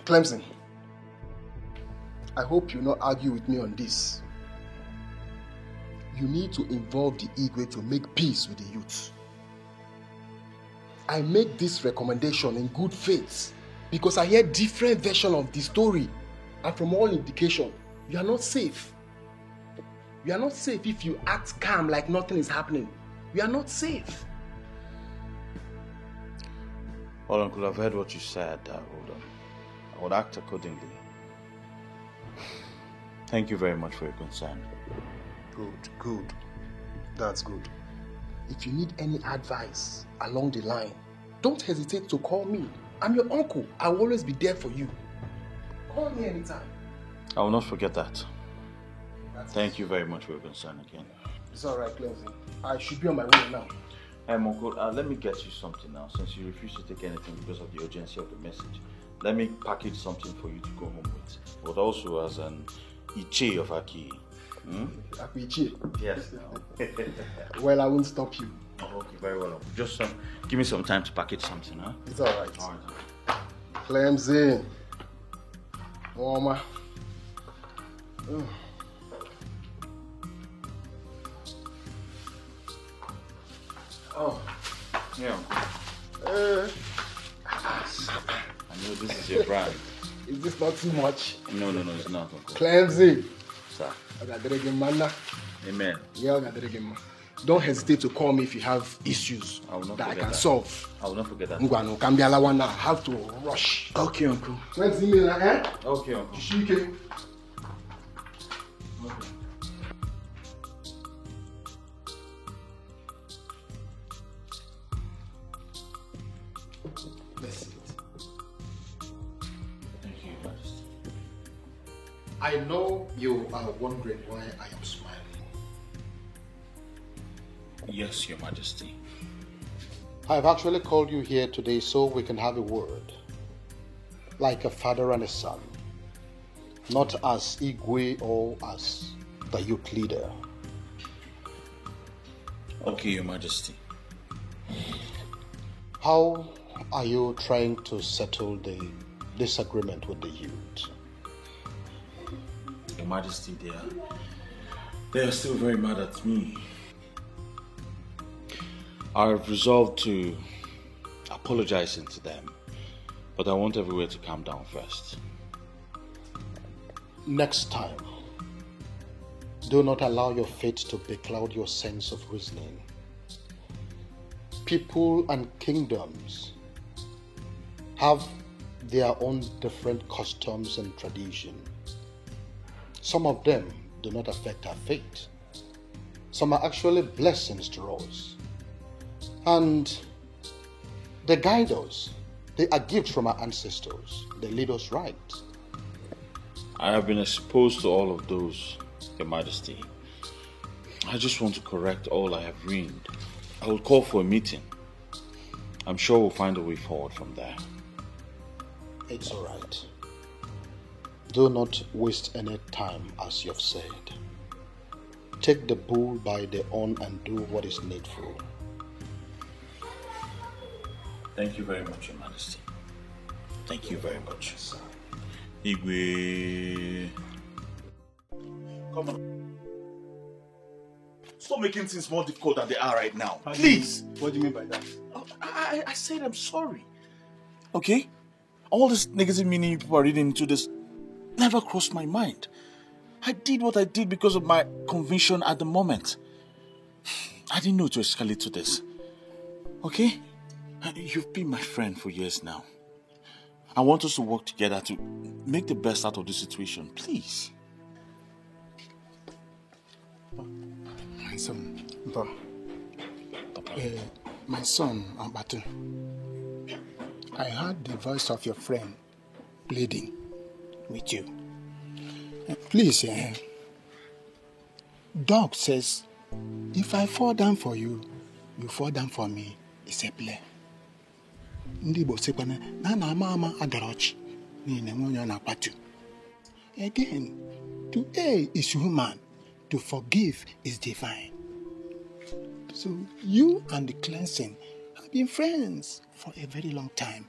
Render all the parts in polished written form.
Clemson, I hope you not argue with me on this. You need to involve the Igwe to make peace with the youth. I make this recommendation in good faith because I hear different versions of the story, and from all indication, you are not safe. You are not safe if you act calm like nothing is happening. You are not safe. Well, Uncle, I've heard what you said. I would act accordingly. Thank you very much for your concern. Good. That's good. If you need any advice along the line, don't hesitate to call me. I'm your uncle. I will always be there for you. Call me anytime. I will not forget that. Thank you very much for your concern again. It's alright, Clemson. I should be on my way now. Uncle, let me get you something now, since you refuse to take anything because of the urgency of the message. Let me package something for you to go home with, but also as an Iche of Aki. Iche? Yes. Well, I won't stop you. Oh, okay, very well. Just give me some time to package something, huh? It's alright. Clemson. Mama. Oh, yeah. I know this is your brand. Is this not too much? No, it's not, Uncle. Clemson. Sir. Amen. Yeah, don't hesitate to call me if you have issues that I can solve. I will not forget that. I have to rush. Okay, Uncle. When's the email, eh? Okay, Uncle. Okay. I know you are wondering why I am smiling. Yes, Your Majesty. I've actually called you here today so we can have a word. Like a father and a son. Not as Igwe or as the youth leader. Okay, Your Majesty. How are you trying to settle the disagreement with the youth? Your Majesty, they are still very mad at me. I have resolved to apologize to them, but I want everywhere to calm down first. Next time, do not allow your fate to becloud your sense of reasoning. People and kingdoms have their own different customs and traditions. Some of them do not affect our fate. Some are actually blessings to us. And they guide us. They are gifts from our ancestors. They lead us right. I have been exposed to all of those, Your Majesty. I just want to correct all I have ruined. I will call for a meeting. I'm sure we'll find a way forward from there. It's all right. Do not waste any time, as you have said. Take the bull by the horn and do what is needful. Thank you very much, Your Majesty. Thank you very much. Igwe. Come on. Stop making things more difficult than they are right now. Please. What do you mean by that? I said I'm sorry. Okay? All this negative meaning you people are reading into this never crossed my mind. I did what I did because of my conviction at the moment. I didn't know to escalate to this. Okay? You've been my friend for years now. I want us to work together to make the best out of this situation. Please. My son, my son, Ambatu. I heard the voice of your friend pleading with you. Please, Dog says, if I fall down for you, you fall down for me. It's a play. Again, to err is human, to forgive is divine. So you and the Clemson have been friends for a very long time.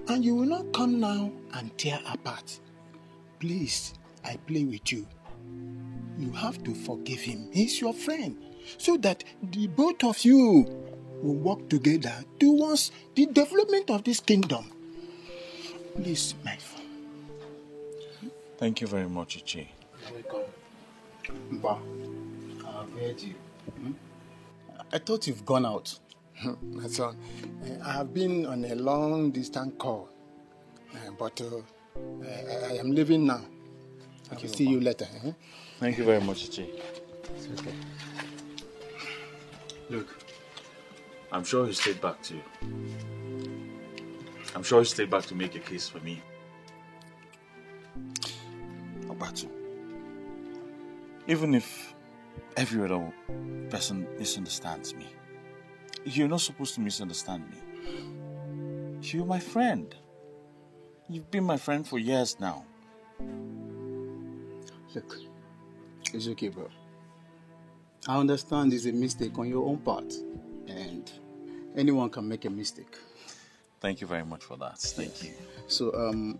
And you will not come now and tear apart. Please, I play with you. You have to forgive him. He's your friend. So that the both of you will work together towards the development of this kingdom. Please, my friend. Thank you very much, Ichi. Welcome. Mba, I've heard you. I thought you've gone out. My son, I have been on a long distance call, but I am leaving now. I will see you later. Thank you very much, Ichi. It's okay. Look, I'm sure he stayed back to you. I'm sure he stayed back to make a case for me. Obatu, even if every other person misunderstands me, you're not supposed to misunderstand me. You're my friend. You've been my friend for years now. Look, it's okay, bro. I understand it's a mistake on your own part, and anyone can make a mistake. Thank you very much for that. Thank you. So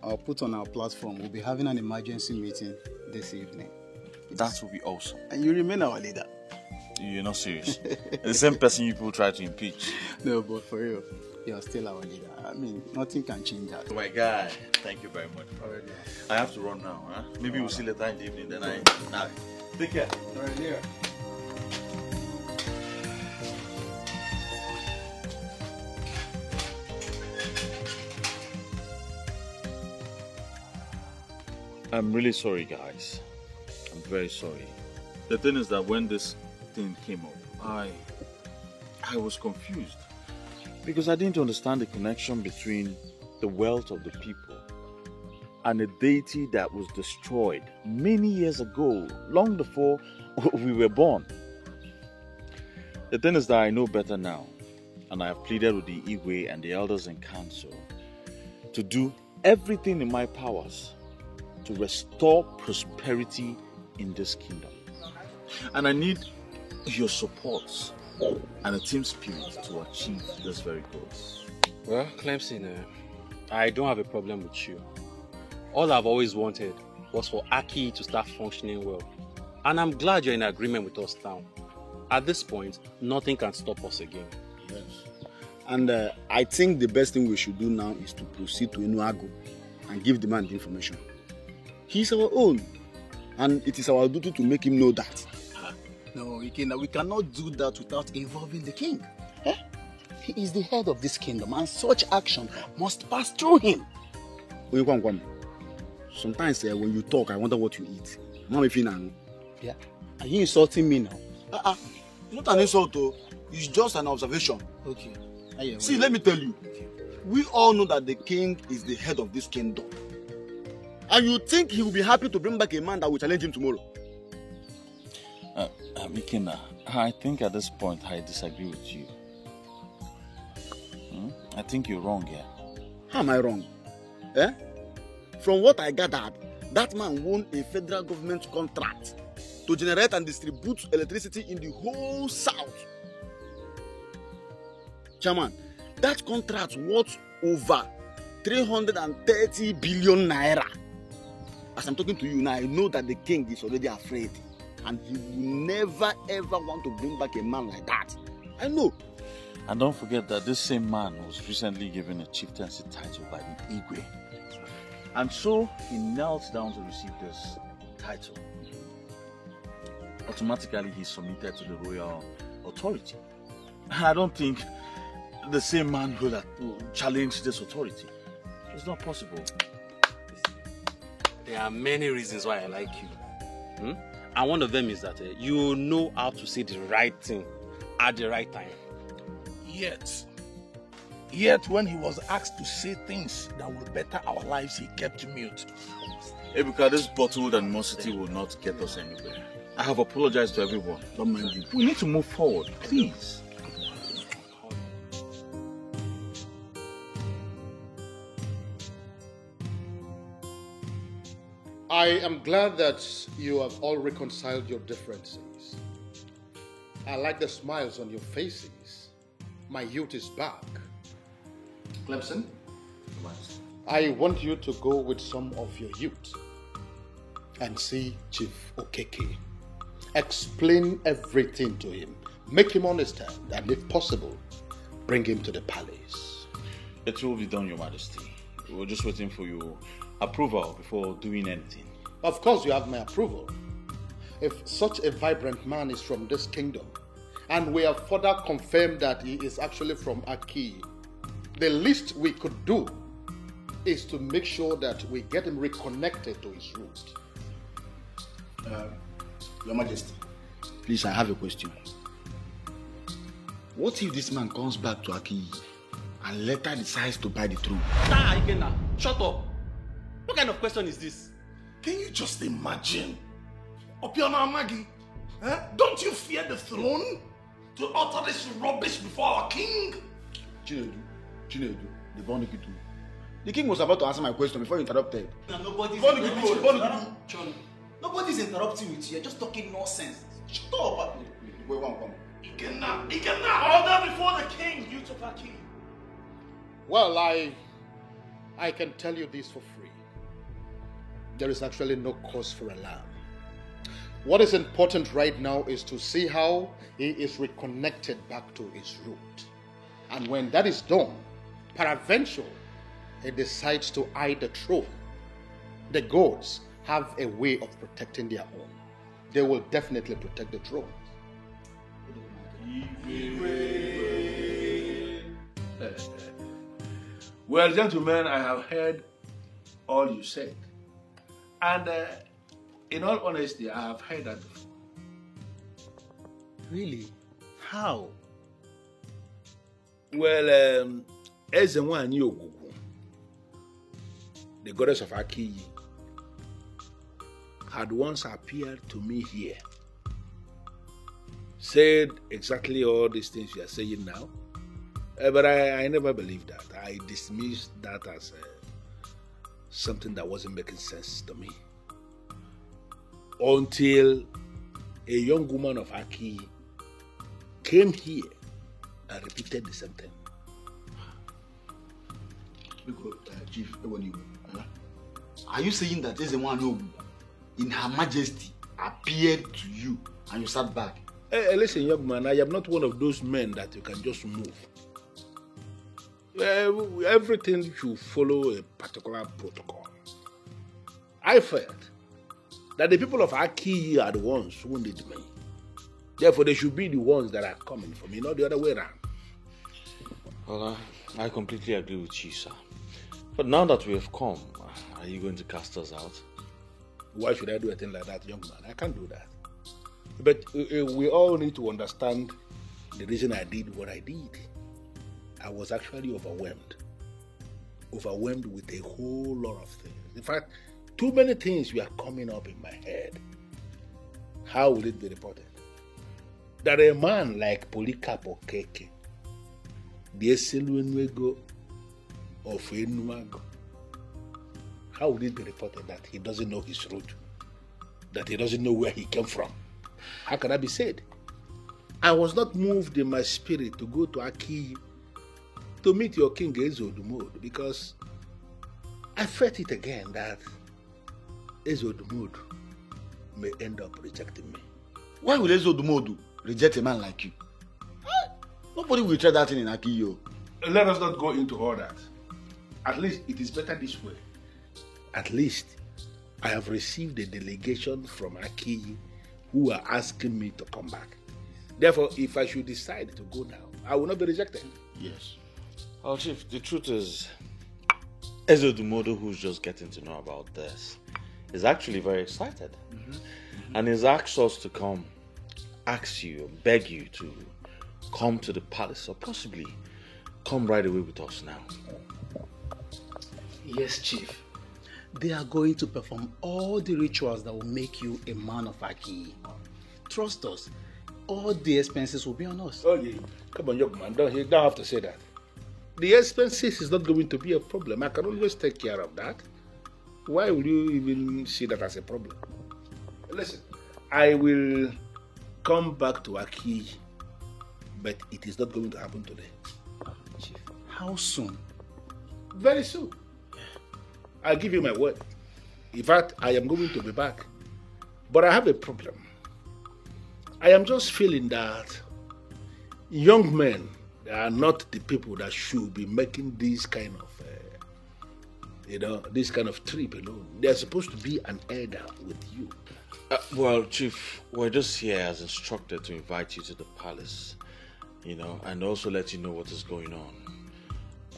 I'll put on our platform. We'll be having an emergency meeting this evening. That will be awesome. And you remain our leader. You're not serious. The same person you people try to impeach. No, but for real, you're still our leader. I mean, nothing can change that. Oh my guy, thank you very much. Already. I have to run now. Huh? Maybe we'll see later in the evening. Then take care. All right, here. I'm really sorry, guys. I'm very sorry. The thing is that when this thing came up, I was confused because I didn't understand the connection between the wealth of the people and a deity that was destroyed many years ago, long before we were born. The thing is that I know better now, and I have pleaded with the Igwe and the elders in council to do everything in my powers to restore prosperity in this kingdom. And I need your support and a team spirit to achieve this very goal. Well, Clemson, I don't have a problem with you. All I've always wanted was for Aki to start functioning well. And I'm glad you're in agreement with us now. At this point, nothing can stop us again. Yes. And I think the best thing we should do now is to proceed to Enuago and give the man the information. He's our own, and it is our duty to make him know that. No, we cannot do that without involving the king. He is the head of this kingdom, and such action must pass through him. Sometimes when you talk, I wonder what you eat. Yeah. Are you insulting me now? It's not an insult, though. It's just an observation. Okay. See, let me tell you. We all know that the king is the head of this kingdom. And you think he will be happy to bring back a man that will challenge him tomorrow? Mikina, I think at this point I disagree with you. I think you're wrong here. How am I wrong? From what I gathered, that man won a federal government contract to generate and distribute electricity in the whole South. Chairman, that contract worth over 330 billion naira. As I'm talking to you now, I know that the king is already afraid. And he will never ever want to bring back a man like that. I know. And don't forget that this same man was recently given a chieftaincy title by the Igwe. And so he knelt down to receive this title. Automatically he submitted to the royal authority. And I don't think the same man will challenge this authority. It's not possible. There are many reasons why I like you. And one of them is that you know how to say the right thing at the right time. Yet when he was asked to say things that will better our lives, he kept mute. Ebuka, this bottled animosity will not get us anywhere. I have apologized to everyone. Don't mind you. We need to move forward, please. I am glad that you have all reconciled your differences. I like the smiles on your faces. My youth is back. Clemson, I want you to go with some of your youth and see Chief Okeke. Explain everything to him. Make him understand, and if possible, bring him to the palace. It will be done, Your Majesty. We were just waiting for your approval before doing anything. Of course you have my approval. If such a vibrant man is from this kingdom, and we have further confirmed that he is actually from Aki, the least we could do is to make sure that we get him reconnected to his roots. Your Majesty, please, I have a question. What if this man comes back to Aki and later decides to buy the throne? Ikenna, shut up. What kind of question is this? Can you just imagine? Opiona Amagi, don't you fear the throne to utter this rubbish before our king? Chinedu, the Bonikitu. The king was about to answer my question before you interrupted. Nobody's interrupting with you. You're just talking nonsense. Shut up. Ikenna, order before the king, you to Aki. Well, I can tell you this for free. There is actually no cause for alarm. What is important right now is to see how he is reconnected back to his root. And when that is done, peradventure, he decides to eye the throne. The gods have a way of protecting their own. They will definitely protect the throne. Well, gentlemen, I have heard all you said. And in all honesty, I have heard that before. Really? How? Well, Ezenwani Ogugu, the goddess of Aki, had once appeared to me here, said exactly all these things you are saying now, but I never believed that. I dismissed that as something that wasn't making sense to me. Until a young woman of Aki came here and repeated the same thing. Chief, are you saying that Ezenwani in Her Majesty appeared to you and you sat back? Listen, young man, I am not one of those men that you can just move. Everything should follow a particular protocol. I felt that the people of Aki are the ones who need me. Therefore, they should be the ones that are coming for me, not the other way around. Well, I completely agree with you, sir. But now that we have come, are you going to cast us out? Why should I do a thing like that, young man? I can't do that. But we all need to understand the reason I did what I did. I was actually overwhelmed. Overwhelmed with a whole lot of things. In fact, too many things were coming up in my head. How will it be reported? That a man like Polycarp Okeke, the Eseluenwego of Enumago, how will it be reported that he doesn't know his root? That he doesn't know where he came from? How can that be said? I was not moved in my spirit to go to Aki to meet your king Ezodumod because I felt it again that Ezodumod may end up rejecting me. Why would Ezodumod reject a man like you? Nobody will try that thing in Aki. Let us not go into all that. At least it is better this way. At least I have received a delegation from Aki who are asking me to come back. Therefore, if I should decide to go now, I will not be rejected. Yes. Well, Chief, the truth is, Ezodumodo, who's just getting to know about this, is actually very excited. And he's asked us to come, ask you, beg you to come to the palace, or possibly come right away with us now. Yes, Chief. They are going to perform all the rituals that will make you a man of Aki. Trust us, all the expenses will be on us. Oh, yeah. Come on, young man, you don't have to say that. The expenses is not going to be a problem. I can always take care of that. Why will you even see that as a problem? Listen, I will come back to Aki, but it is not going to happen today. Chief, how soon? Very soon. I'll give you my word. In fact, I am going to be back. But I have a problem. I am just feeling that young men are not the people that should be making this kind of, this kind of trip alone. They are supposed to be an elder with you. Well, Chief, we're just here as instructed to invite you to the palace, and also let you know what is going on.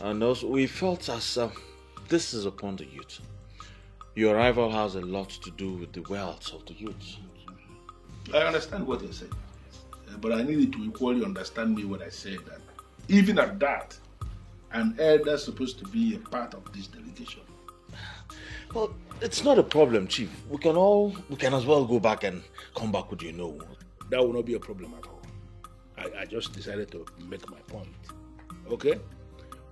And also, we felt as this is upon the youth. Your arrival has a lot to do with the wealth of the youth. I understand what you're saying, but I needed to equally understand me when I said that. Even at that, an elder is supposed to be a part of this delegation. Well, it's not a problem, Chief. We can as well go back and come back with That will not be a problem at all. I just decided to make my point. Okay?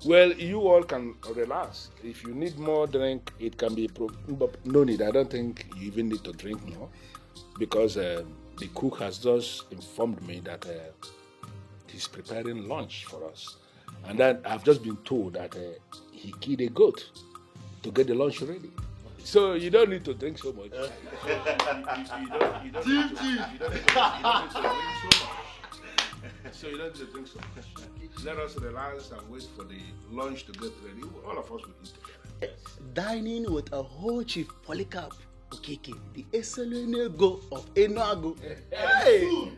Well, you all can relax. If you need more drink, it can be... No need. I don't think you even need to drink more. Because the cook has just informed me that he's preparing lunch for us. And then I've just been told that he killed a goat to get the lunch ready. So you don't need to drink so much. So you don't need to drink so much. Let us relax and wait for the lunch to get ready. All of us will eat together. Dining with a whole Chief Polycarp Okeke, the Eselunego of Enuagu. Hey!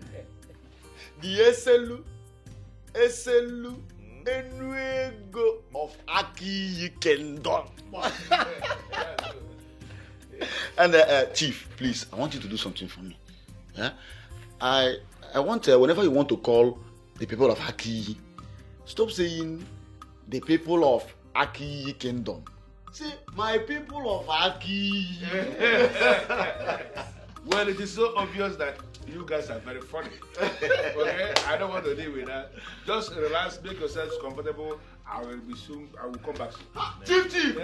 The Eselu Enuego of Aki Kingdom. And Chief, please, I want you to do something for me. Yeah? I want, whenever you want to call the people of Aki, stop saying the people of Aki Kingdom. Say, my people of Aki. Well, it is so obvious that you guys are very funny. Okay? I don't want to deal with that. Just relax, make yourselves comfortable. I will come back soon. Chief!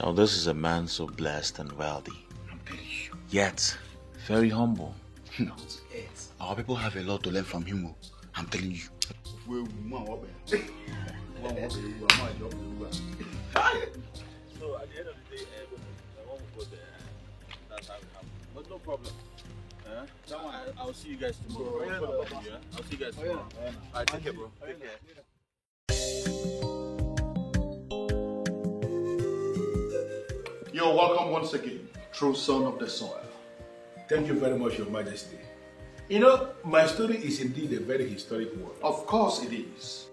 Now, this is a man so blessed and wealthy, yet very humble. Our people have a lot to learn from him. I'm telling you. So at the end of the day, I won't go there. That's how it happens. But no problem. I'll see you guys tomorrow. I'll see you guys tomorrow. Alright, take care, bro. Take care. You're welcome once again, true son of the soil. Thank you very much, Your Majesty. My story is indeed a very historic one. Of course it is.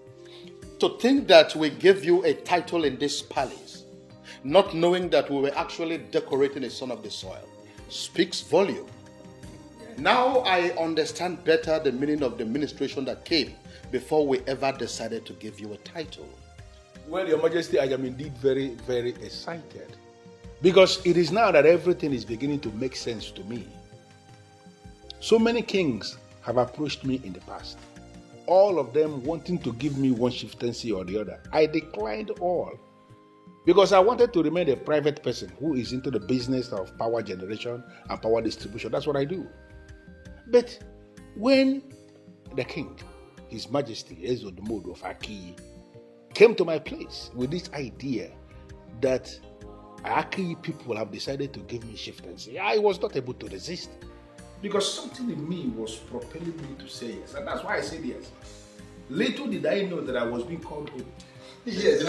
To think that we gave you a title in this palace, not knowing that we were actually decorating a son of the soil, speaks volume. Now I understand better the meaning of the ministration that came before we ever decided to give you a title. Well, Your Majesty, I am indeed very, very excited. Because it is now that everything is beginning to make sense to me. So many kings have approached me in the past, all of them wanting to give me one chieftaincy or the other. I declined all because I wanted to remain a private person who is into the business of power generation and power distribution. That's what I do. But when the king, His Majesty Ezodomodu of Aki, came to my place with this idea that Aki people have decided to give me chieftaincy, I was not able to resist. Because something in me was propelling me to say yes. And that's why I said yes. Little did I know that I was being called home. Yes.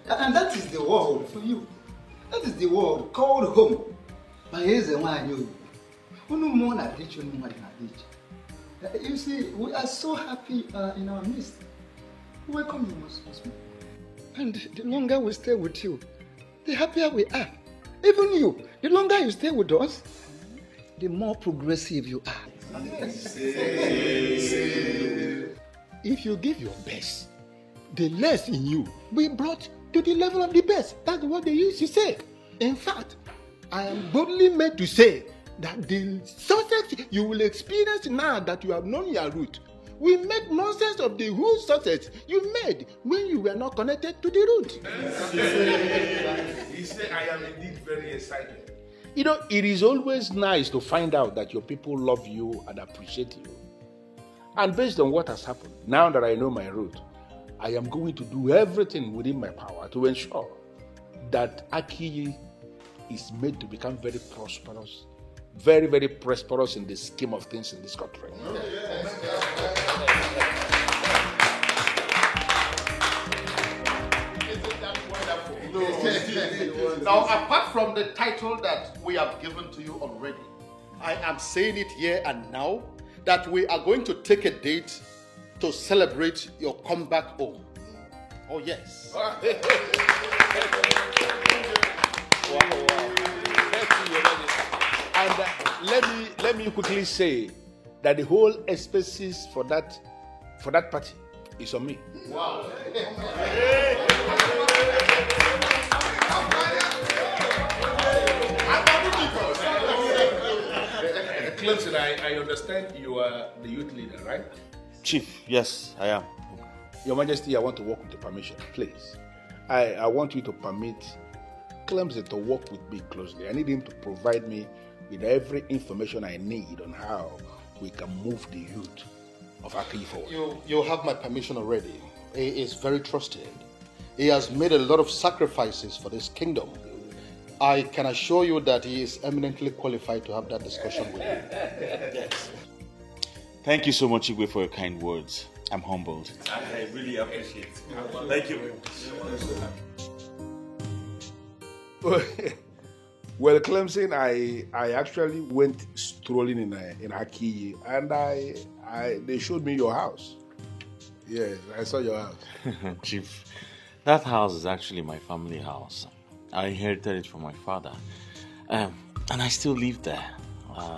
And that is the word for you. That is the word called home. You see, we are so happy in our midst. Welcome you most. And the longer we stay with you, the happier we are. Even you, the longer you stay with us, the more progressive you are. If you give your best, the less in you will be brought to the level of the best. That's what they used to say. In fact, I am boldly made to say that the success you will experience now that you have known your root will make nonsense of the whole success you made when you were not connected to the root. He said, I am indeed very excited. It is always nice to find out that your people love you and appreciate you. And based on what has happened, now that I know my route, I am going to do everything within my power to ensure that Aki is made to become very prosperous, very, very prosperous in the scheme of things in this country. Now, apart from the title that we have given to you already, I am saying it here and now that we are going to take a date to celebrate your comeback home. Oh, yes. And let me quickly say that the whole expenses for that party is on me. Wow. Clemson, I understand you are the youth leader, right? Chief, yes, I am. Your Majesty, I want to work with your permission, please. I want you to permit Clemson to work with me closely. I need him to provide me with every information I need on how we can move the youth of Aki forward. You have my permission already. He is very trusted. He has made a lot of sacrifices for this kingdom. I can assure you that he is eminently qualified to have that discussion with you. Yes. Thank you so much, Igwe, for your kind words. I'm humbled. I really appreciate it. Thank you very much. Well, Clemson, I actually went strolling in Aki, and they showed me your house. Yes, I saw your house. Chief, that house is actually my family house. I inherited it from my father, and I still live there.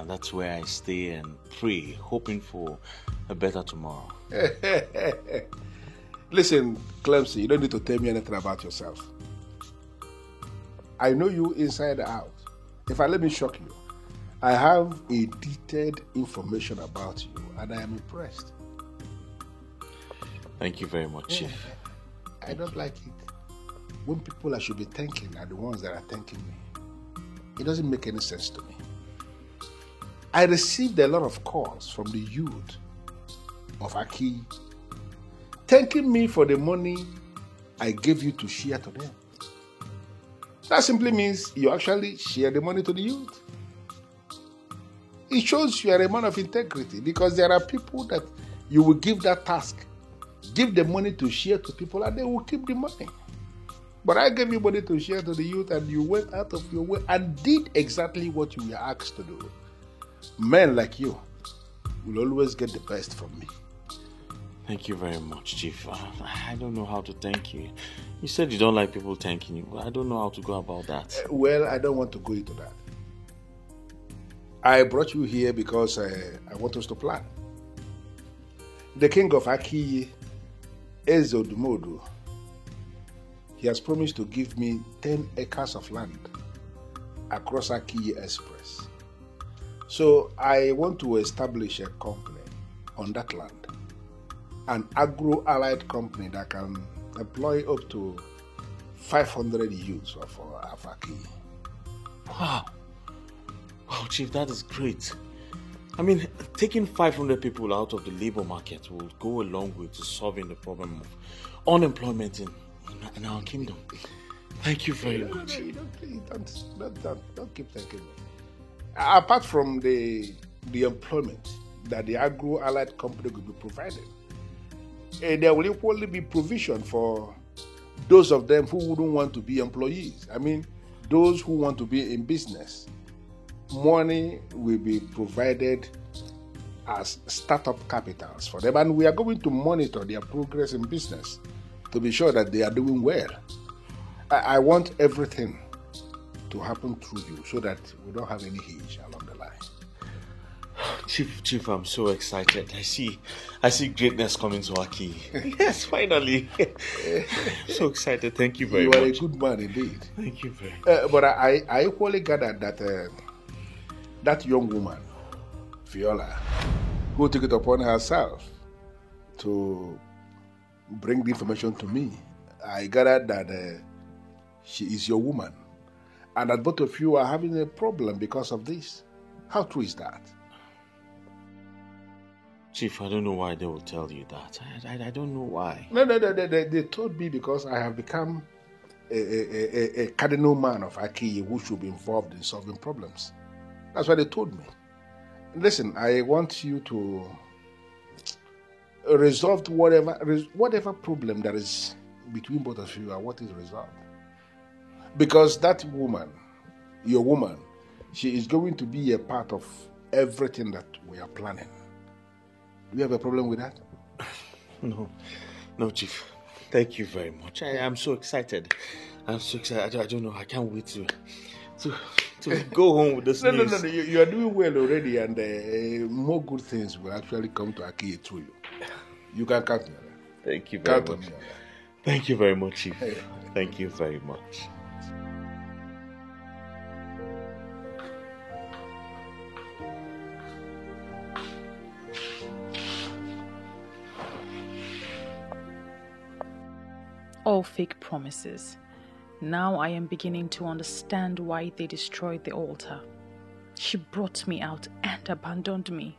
That's where I stay and pray, hoping for a better tomorrow. Listen, Clemson, you don't need to tell me anything about yourself. I know you inside and out. In fact, let me shock you. I have a detailed information about you, and I am impressed. Thank you very much, Chief. I don't like it when people I should be thanking are the ones that are thanking me. It doesn't make any sense to me. I received a lot of calls from the youth of Aki thanking me for the money I gave you to share to them. That simply means you actually share the money to the youth. It shows you are a man of integrity, because there are people that you will give that task, give the money to share to people, and they will keep the money. But I gave you money to share to the youth, and you went out of your way and did exactly what you were asked to do. Men like you will always get the best from me. Thank you very much, Chief. I don't know how to thank you. You said you don't like people thanking you, but I don't know how to go about that. Well, I don't want to go into that. I brought you here because I want us to plan. The king of Aki, Eze Odumodu, he has promised to give me 10 acres of land across Aki Express. So I want to establish a company on that land, an agro-allied company that can employ up to 500 youths of Aki. Wow. Wow, Chief, that is great. I mean, taking 500 people out of the labor market will go a long way to solving the problem of unemployment in our kingdom. Thank you very much. Don't keep thanking me. Apart from the employment that the agro-allied company will be providing, there will equally be provision for those of them who wouldn't want to be employees. I mean, those who want to be in business. Money will be provided as startup capitals for them, and we are going to monitor their progress in business to be sure that they are doing well. I want everything to happen through you so that we don't have any hitch along the line. Chief, I'm so excited. I see greatness coming to Aki. Yes, finally. So excited. Thank you very much. You are a good man indeed. Thank you very much. But I equally gathered that that young woman, Viola, who took it upon herself to bring the information to me, I gathered that she is your woman, and that both of you are having a problem because of this. How true is that? Chief, I don't know why they will tell you that. I don't know why. No, they told me because I have become a cardinal man of Aki who should be involved in solving problems. That's what they told me. Listen, I want you to resolve whatever problem that is between both of you and what is resolved. Because that woman, your woman, she is going to be a part of everything that we are planning. Do you have a problem with that? No, Chief. Thank you very much. I am so excited. I'm so excited. I don't know. I can't wait to go home with this news. No. You are doing well already, and more good things will actually come to Aki through you. You can count on that. Thank you very much. Thank you very much, Chief. Thank you very much. All fake promises. Now I am beginning to understand why they destroyed the altar. She brought me out and abandoned me.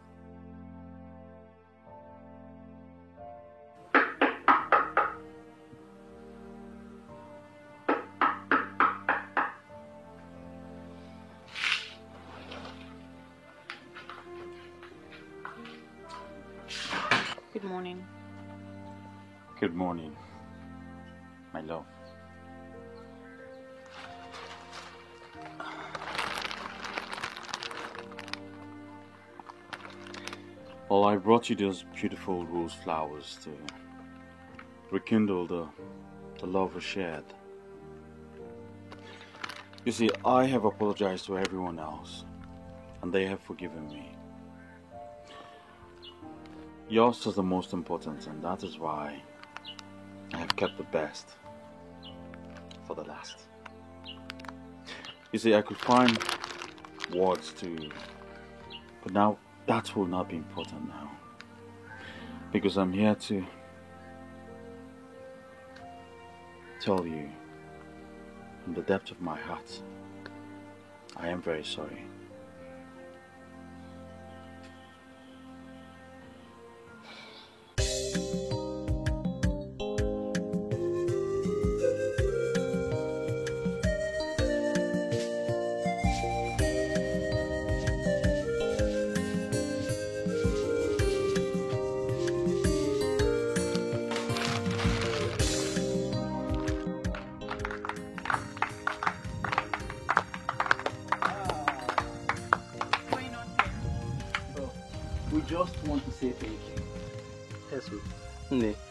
Good morning. Good morning, my love. Well, I brought you those beautiful rose flowers to rekindle the love we shared. You see, I have apologized to everyone else, and they have forgiven me. Yours is the most important, and that is why I have kept the best for the last. You see, I could find words but now that will not be important now. Because I'm here to tell you from the depth of my heart, I am very sorry.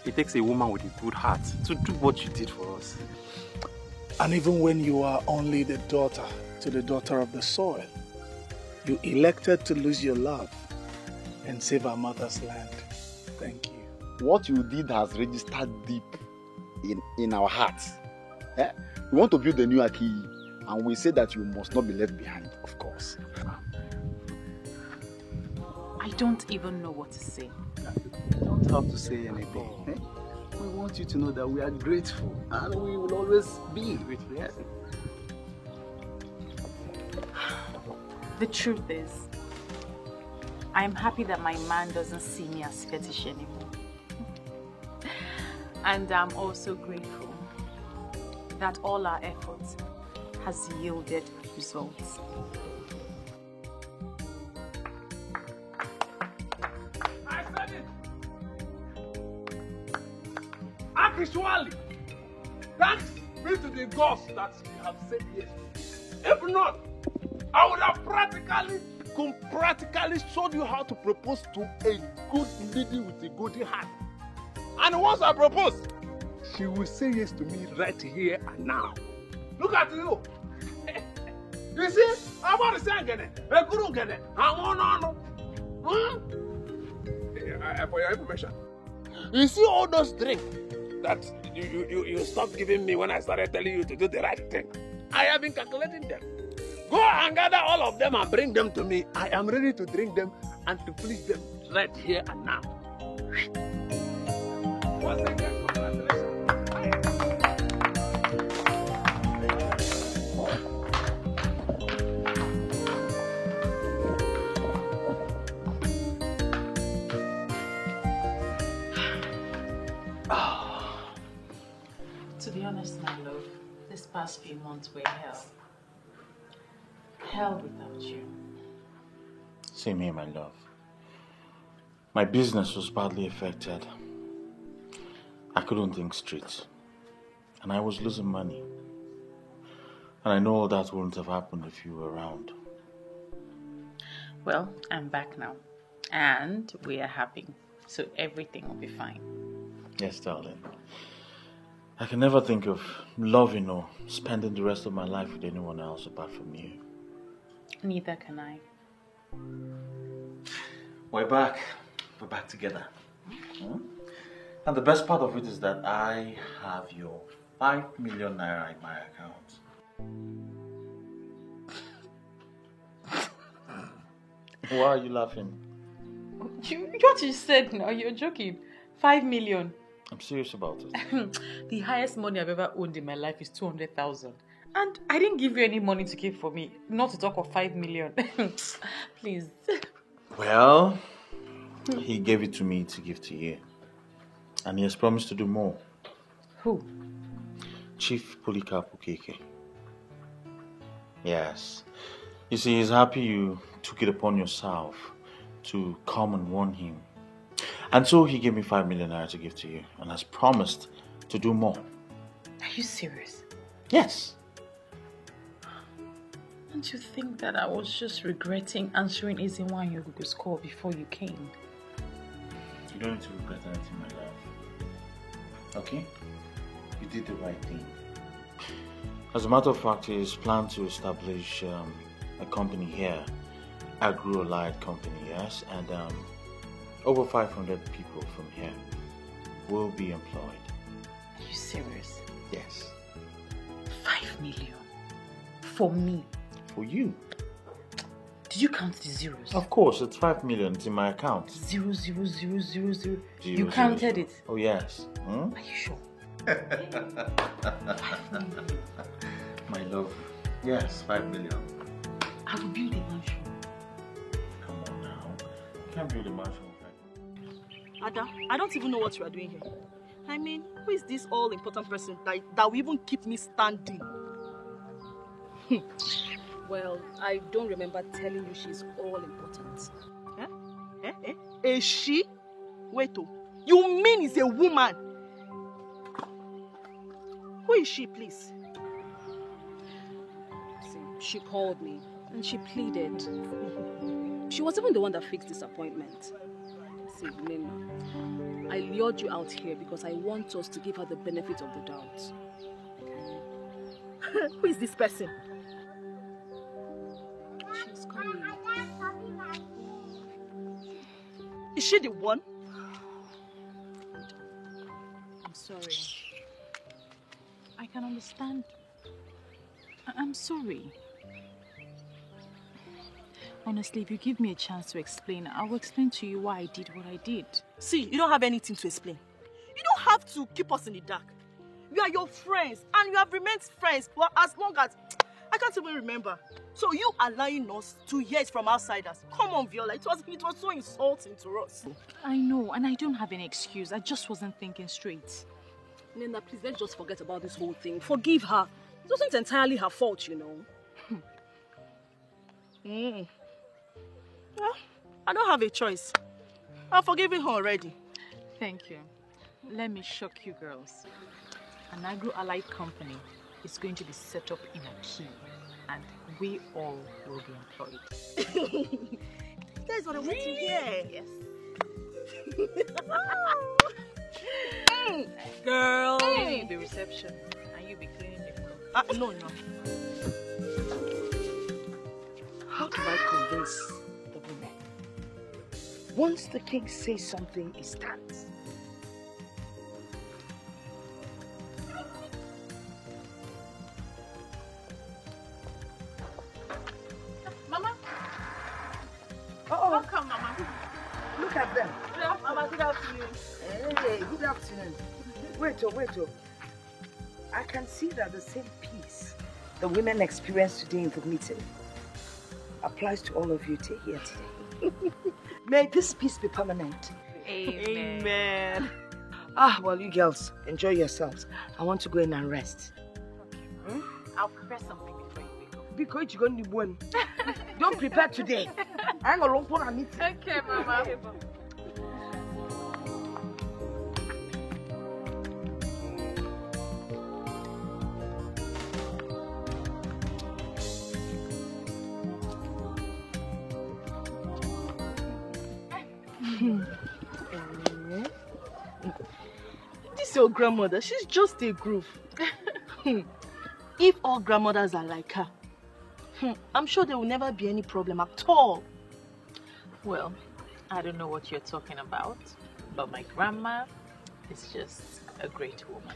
It takes a woman with a good heart to do what you did for us. And even when you are only the daughter to the daughter of the soil, you elected to lose your love and save our mother's land. Thank you. What you did has registered deep in our hearts. We want to build a new Aki, and we say that you must not be left behind, of course. I don't even know what to say. You don't have to say anything. We want you to know that we are grateful, and we will always be grateful. Yes? The truth is, I am happy that my man doesn't see me as fetish anymore. And I'm also grateful that all our efforts has yielded results. Actually, thanks be to the gods that you have said yes. If not, I would have practically showed you how to propose to a good lady with a good heart. And once I propose, she will say yes to me right here and now. Look at you. You see, I'm about to say again, for your information. You see all those drinks that you stopped giving me when I started telling you to do the right thing. I have been calculating them. Go and gather all of them and bring them to me. I am ready to drink them and to please them right here and now. Once again, congratulations. past few months were hell. Hell without you. Same here, my love. My business was badly affected. I couldn't think straight. And I was losing money. And I know all that wouldn't have happened if you were around. Well, I'm back now. And we are happy. So everything will be fine. Yes, darling. I can never think of loving or spending the rest of my life with anyone else apart from you. Neither can I. We're back. We're back together. And the best part of it is that I have your 5 million naira in my account. Why are you laughing? What you said now, you're joking. 5 million. I'm serious about it. The highest money I've ever owned in my life is 200,000. And I didn't give you any money to keep for me. Not to talk of 5 million. Please. Well, he gave it to me to give to you. And he has promised to do more. Who? Chief Polycarp Okeke. Yes. You see, he's happy you took it upon yourself to come and warn him. And so he gave me 5 million naira to give to you and has promised to do more. Are you serious? Yes. Don't you think that I was just regretting answering Ezinwa and Yogugu's call before you came? You don't need to regret anything, my love. Okay? You did the right thing. As a matter of fact, he's planned to establish a company here, Agro-Allied Company, yes? And over 500 people from here will be employed. Are you serious? Yes. 5 million? For me? For you. Did you count the zeros? Of course, it's 5 million. It's in my account. 0, 0, 0, 0, 0. You Zero, counted zero. it? Oh, yes. Are you sure? 5 million. My love. Yes, 5 million. I will build a mansion. Come on now. You can't build a mansion with 5 million. Ada, I don't even know what you are doing here. I mean, who is this all-important person that will even keep me standing? Well, I don't remember telling you she's all-important. Is she? Wait, you mean it's a woman? Who is she, please? See, she called me and she pleaded. She was even the one that fixed this appointment. See, Nina, I lured you out here because I want us to give her the benefit of the doubt. Who is this person? She's coming. Is she the one? I'm sorry. I can understand. I'm sorry. Honestly, if you give me a chance to explain, I will explain to you why I did what I did. See, you don't have anything to explain. You don't have to keep us in the dark. We are your friends, and you have remained friends for as long as... I can't even remember. So you allowing us to hear it from outsiders. Come on, Viola. It was so insulting to us. I know, and I don't have any excuse. I just wasn't thinking straight. Nina, please, let's just forget about this whole thing. Forgive her. It wasn't entirely her fault, you know. Well, I don't have a choice. I've forgiven her already. Thank you. Let me shock you girls. An Agro-Allied Company is going to be set up in Aki, and we all will be employed. You guys want to wait to hear? Yes. Girl. Hey, the reception. And you be cleaning the floor. No. How do I convince the women? Once the king says something, it stands. Mama. Welcome, Mama. Look at them. Mama, good afternoon. Hey, good afternoon. Wait. I can see that the same peace the women experienced today in the meeting applies to all of you here today. May this peace be permanent. Amen. Well, you girls, enjoy yourselves. I want to go in and rest. Okay. I'll prepare something before you wake up. Because you're going to win. Don't prepare today. I'm going to long meet. Okay, Mama. This your grandmother, she's just a groove. If all grandmothers are like her, I'm sure there will never be any problem at all. Well, I don't know what you're talking about, but my grandma is just a great woman.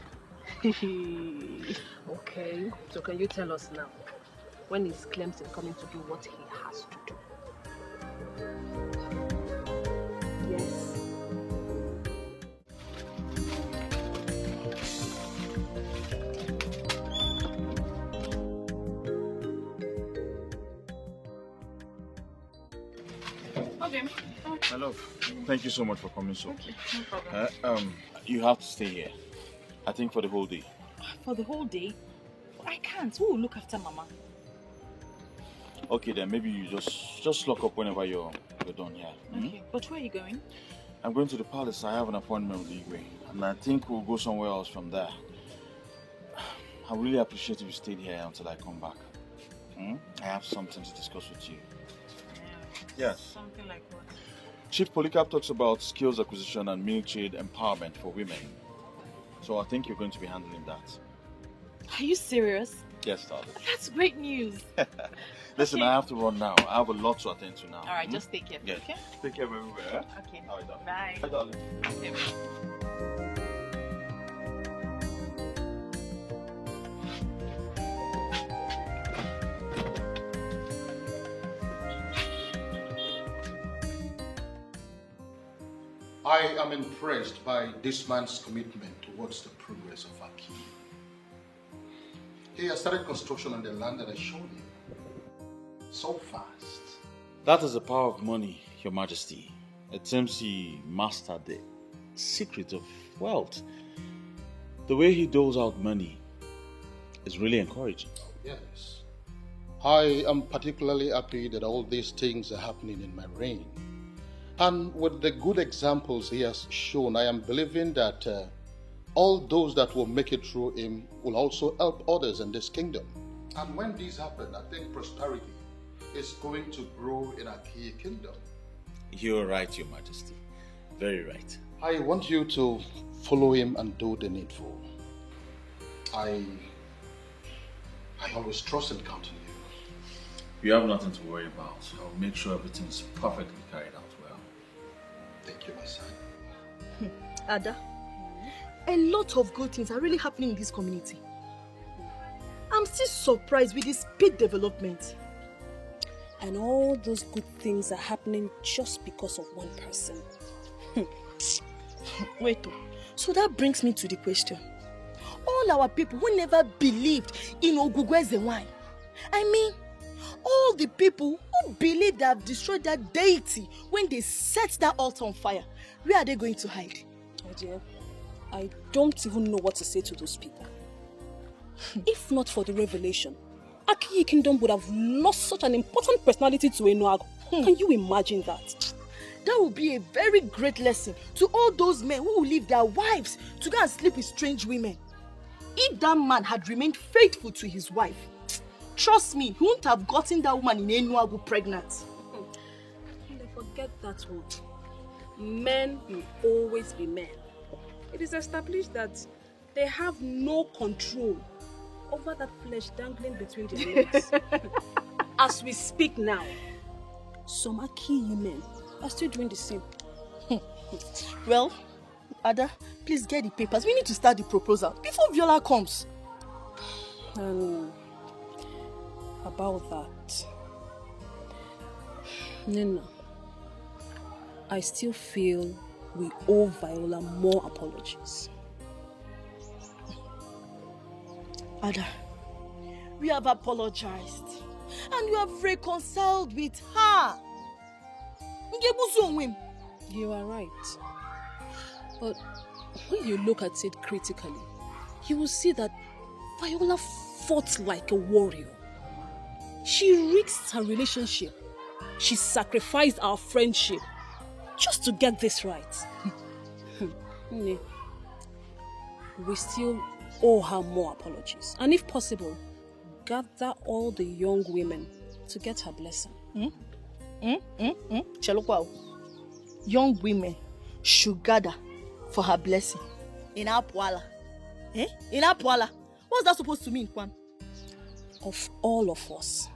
Okay, so can you tell us now, when is Clemson coming to do what he has to do? Yes. Okay. Hello. Thank you so much for coming so Okay, no problem. You have to stay here. I think for the whole day. For the whole day? I can't. Who will look after Mama? Okay then, maybe you just lock up whenever you're done here. Okay, but where are you going? I'm going to the palace. I have an appointment with Igwe, and I think we'll go somewhere else from there. I really appreciate if you stayed here until I come back. I have something to discuss with you. Yes. Something like what? Chief Polycarp talks about skills acquisition and military empowerment for women. So I think you're going to be handling that. Are you serious? Yes, darling. That's great news. Listen, Okay. I have to run now. I have a lot to attend to now. All right, just take care. Yes. Okay? Take care everywhere. Okay. All right, darling. Bye. Bye, darling. Okay. I am impressed by this man's commitment towards the progress of Aki. He has started construction on the land that I showed him. So fast. That is the power of money, Your Majesty. It seems he mastered the secret of wealth. The way he doles out money is really encouraging. Yes. I am particularly happy that all these things are happening in my reign. And with the good examples he has shown, I am believing that all those that will make it through him will also help others in this kingdom. And when these happen, I think prosperity is going to grow in Aki kingdom. You're right, Your Majesty. Very right. I want you to follow him and do the needful. I always trust and count on you. You have nothing to worry about. I'll make sure everything's perfectly carried out well. Thank you, my son. Ada, a lot of good things are really happening in this community. I'm still surprised with the speed development. And all those good things are happening just because of one person. Wait, so that brings me to the question. All our people who never believed in Ogugweze wine. I mean, all the people who believe they have destroyed that deity when they set that altar on fire, where are they going to hide? Oh dear, I don't even know what to say to those people. If not for the revelation, Aki Kingdom would have lost such an important personality to Enuago. Can you imagine that? That would be a very great lesson to all those men who will leave their wives to go and sleep with strange women. If that man had remained faithful to his wife, trust me, he wouldn't have gotten that woman in Enuago pregnant. Forget that one. Men will always be men. It is established that they have no control over that flesh dangling between their legs. As we speak now, some Aki men are still doing the same. Well, Ada, please get the papers. We need to start the proposal before Viola comes. About that, Nina, I still feel we owe Viola more apologies. Ada, we have apologized and you have reconciled with her. You are right. But when you look at it critically, you will see that Viola fought like a warrior. She risked her relationship. She sacrificed our friendship just to get this right. We still owe her more apologies. And if possible, gather all the young women to get her blessing. Chelukwa, young women should gather for her blessing. In Apwala. In Apwala. What's that supposed to mean, Kwan? Of all of us.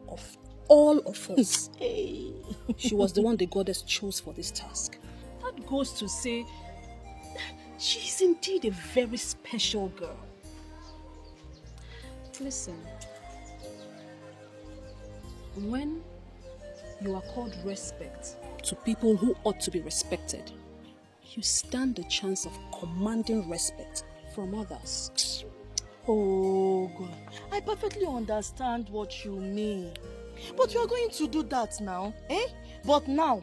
Of all of us. She was the one the goddess chose for this task. That goes to say, she's indeed a very special girl. Listen, when you are called respect to people who ought to be respected, you stand the chance of commanding respect from others. Oh, God. I perfectly understand what you mean. But you are going to do that now, But now,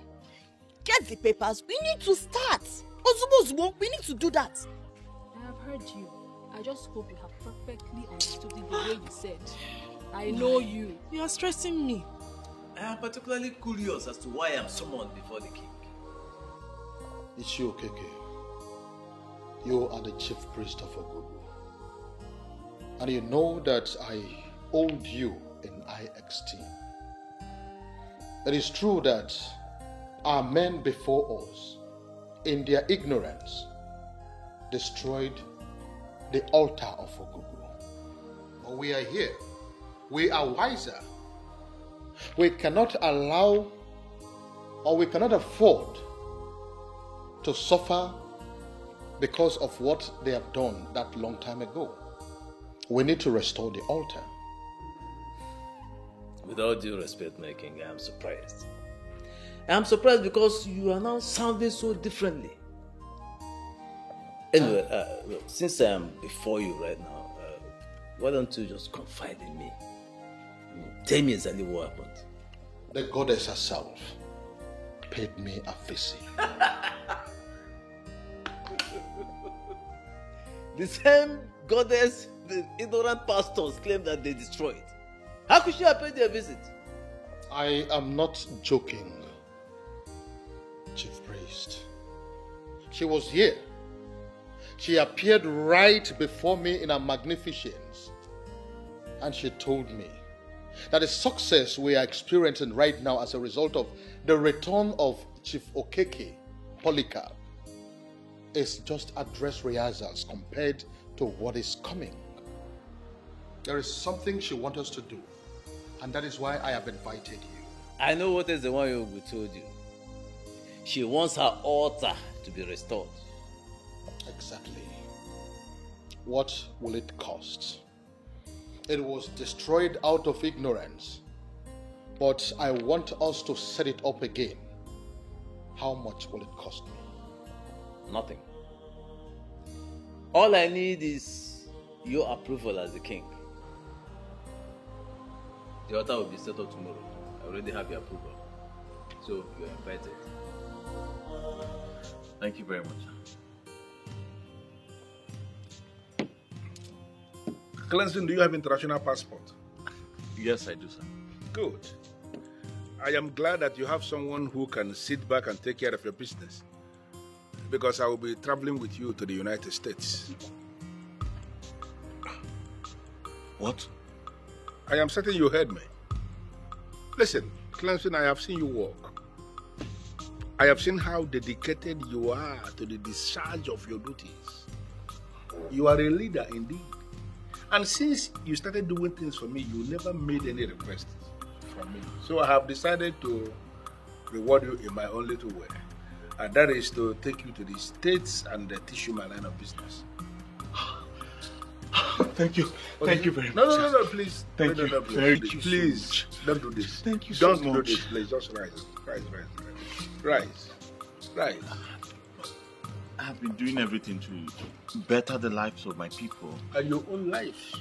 get the papers. We need to start. Ozubo, we need to do that. I have heard you. I just hope you have perfectly understood it the way you said. I know you. You are stressing me. I am particularly curious as to why I am summoned before the king. It's you, Keke. You are the chief priest of Ogugu. And you know that I hold you in high esteem. It is true that our men before us, in their ignorance, destroyed the altar of Ogugu. But we are here. We are wiser. We cannot allow, or we cannot afford to suffer because of what they have done that long time ago. We need to restore the altar. With all due respect, my king, I am surprised. I am surprised because you are now sounding so differently. Anyway, since I am before you right now, why don't you just confide in me? Tell me exactly what happened. The goddess herself paid me a visit. The same goddess the ignorant pastors claim that they destroyed. How could she have paid their visit? I am not joking, Chief Priest. She was here. She appeared right before me in her magnificence. And she told me that the success we are experiencing right now as a result of the return of Chief Okeke Polycarp is just a dress rehearsals compared to what is coming. There is something she wants us to do, and that is why I have invited you. I know what is the one Yogu told you. She wants her altar to be restored. Exactly. What will it cost? It was destroyed out of ignorance, but I want us to set it up again. How much will it cost me? Nothing. All I need is your approval as the king. The altar will be set up tomorrow. I already have your approval. So you are invited. Thank you very much. Cleansing, do you have international passport? Yes, I do, sir. Good. I am glad that you have someone who can sit back and take care of your business. Because I will be traveling with you to the United States. What? I am certain you heard me. Listen, Clemson, I have seen you work. I have seen how dedicated you are to the discharge of your duties. You are a leader indeed. And since you started doing things for me, you never made any requests from me. So I have decided to reward you in my own little way. And that is to take you to the States and teach you my line of business. Thank you. Thank you very much. No, please. Thank you. Thank you. Please, don't do this. Thank you so much. Don't do this, please. Just rise. Rise. I have been doing everything to better the lives of my people. And your own life.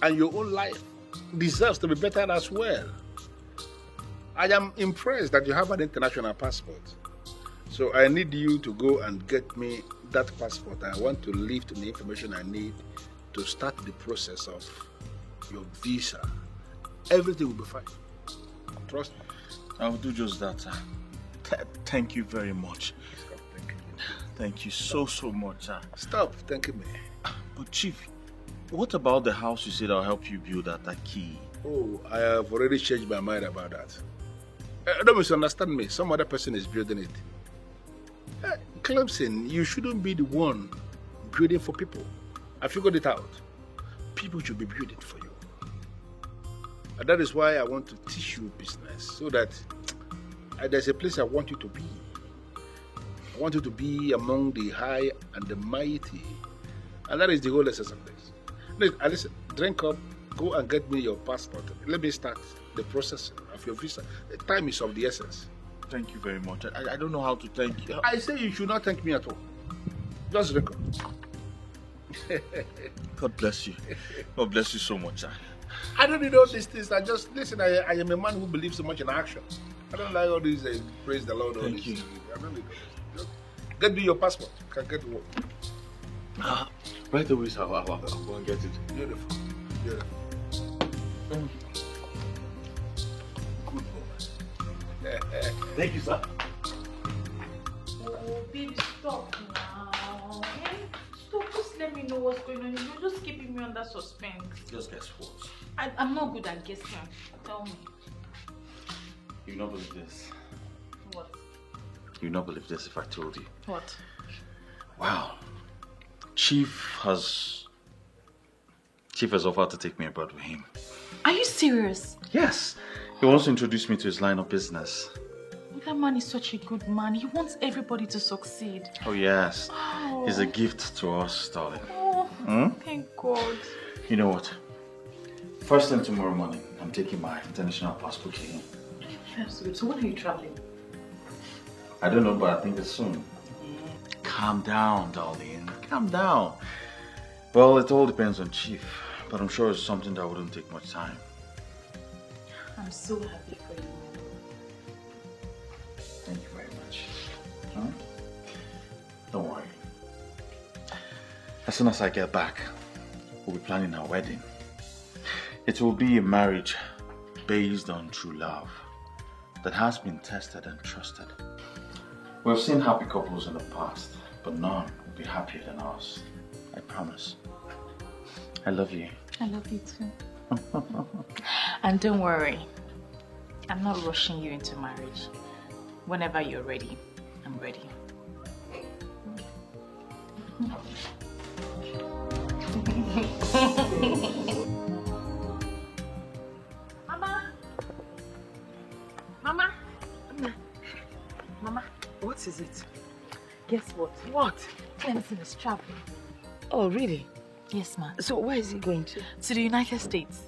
And your own life deserves to be better as well. I am impressed that you have an international passport. So I need you to go and get me that passport. I want to lift the information I need to start the process of your visa, everything will be fine. Trust me. I'll do just that, sir. Thank you very much. Thank you so much, sir. Stop thanking me. But Chief, what about the house you said I'll help you build at Aki? Oh, I have already changed my mind about that. Don't misunderstand me. Some other person is building it. Clemson, you shouldn't be the one building for people. I figured it out. People should be building for you. And that is why I want to teach you business, so that there's a place I want you to be. I want you to be among the high and the mighty. And that is the whole essence of this. Listen, drink up, go and get me your passport. Let me start the process of your visa. The time is of the essence. Thank you very much. I don't know how to thank you. I say you should not thank me at all. Just drink up. God bless you. God bless you so much, sir. I don't need all these things. I am a man who believes so much in action. I don't like all these praise the Lord. Thank you. I don't need all this. Get me your passport. Can get to work. Right away, sir. I'll go and get it. Beautiful. Good boy. Thank you, sir. Oh, baby, stop now. Okay? Stop. Just let me know what's going on. You're just keeping me under suspense. Just guess what? I'm not good at guessing. Tell me. You not believe this. What? You not believe this if I told you. What? Wow. Chief has offered to take me abroad with him. Are you serious? Yes. He wants to introduce me to his line of business. That man is such a good man. He wants everybody to succeed. Oh, yes. Oh. He's a gift to us, darling. Oh, thank God. You know what? First thing tomorrow morning, I'm taking my international passport to him. That's good. So when are you traveling? I don't know, but I think it's soon. Calm down, darling. Calm down. Well, it all depends on Chief, but I'm sure it's something that wouldn't take much time. I'm so happy for you. Thank you very much. Huh? Don't worry. As soon as I get back, we'll be planning our wedding. It will be a marriage based on true love that has been tested and trusted. We've seen happy couples in the past, but none will be happier than us. I promise. I love you. I love you too. And don't worry, I'm not rushing you into marriage. Whenever you're ready, I'm ready. Mama! Mama! What is it? Guess what? What? Clemson is traveling. Oh, really? Yes, ma. So where is he going to? To the United States.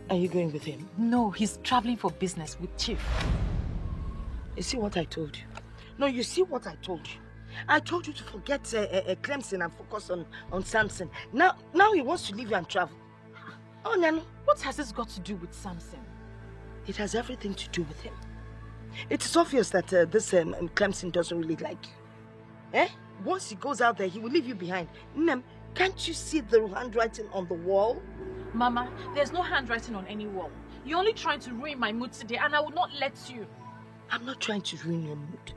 Are you going with him? No, he's traveling for business with Chief. You see what I told you? No, you see what I told you? I told you to forget Clemson and focus on Samson. Now he wants to leave you and travel. Oh, Nano. What has this got to do with Samson? It has everything to do with him. It is obvious that this Clemson doesn't really like you. Eh? Once he goes out there, he will leave you behind. Nem, can't you see the handwriting on the wall? Mama, there's no handwriting on any wall. You're only trying to ruin my mood today, and I will not let you. I'm not trying to ruin your mood.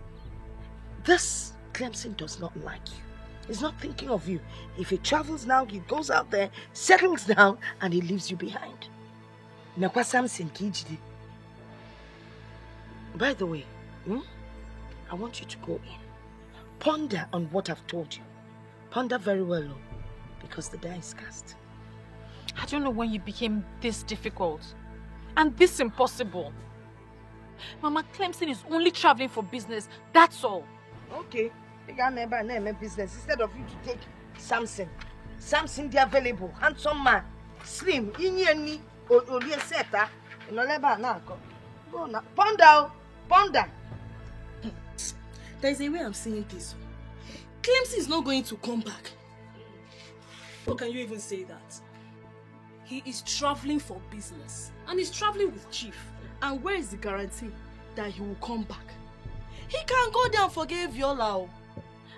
This Clemson does not like you. He's not thinking of you. If he travels now, he goes out there, settles down, and he leaves you behind. Nakwa Samson Kijidi. By the way, I want you to go in. Ponder on what I've told you. Ponder very well, because the die is cast. I don't know when you became this difficult and this impossible. Mama, Clemson is only traveling for business, that's all. Okay, you got name business instead of you to take Samson. Samson, the available, handsome man, slim, inyeni, olieseta, inoleba nako. Go now, ponder. There is a way I'm saying this. Clemson is not going to come back. How can you even say that? He is traveling for business and he's traveling with Chief. And where is the guarantee that he will come back? He can't go there and forgive Viola.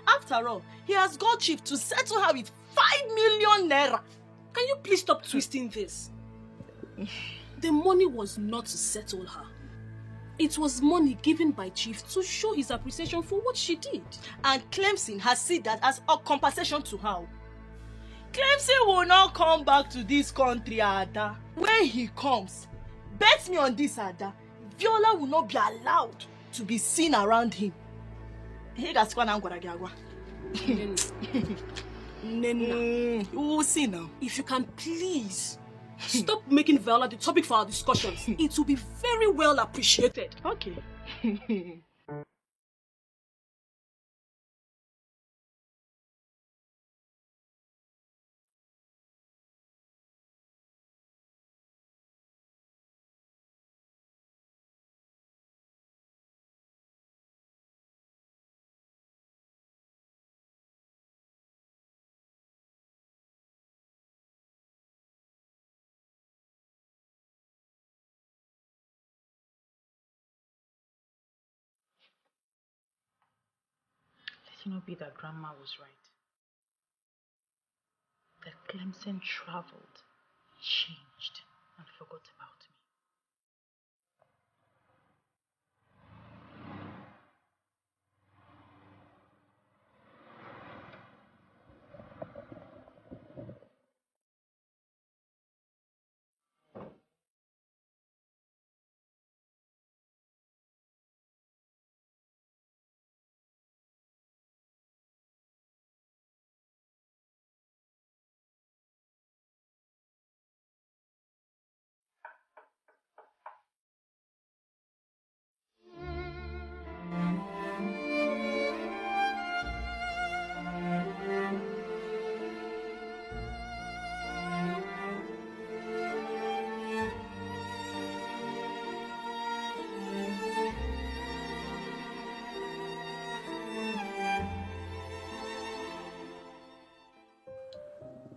After all, he has got Chief to settle her with 5 million naira. Can you please stop twisting this? The money was not to settle her. It was money given by Chief to show his appreciation for what she did. And Clemson has seen that as a compensation to her. Clemson will not come back to this country, Ada. When he comes, bet me on this, Ada, Viola will not be allowed to be seen around him. Nena, we will see now. If you can please stop making Viola the topic for our discussions, it will be very well appreciated. Okay. Let it not be that Grandma was right. That Clemson traveled, changed, and forgot about me.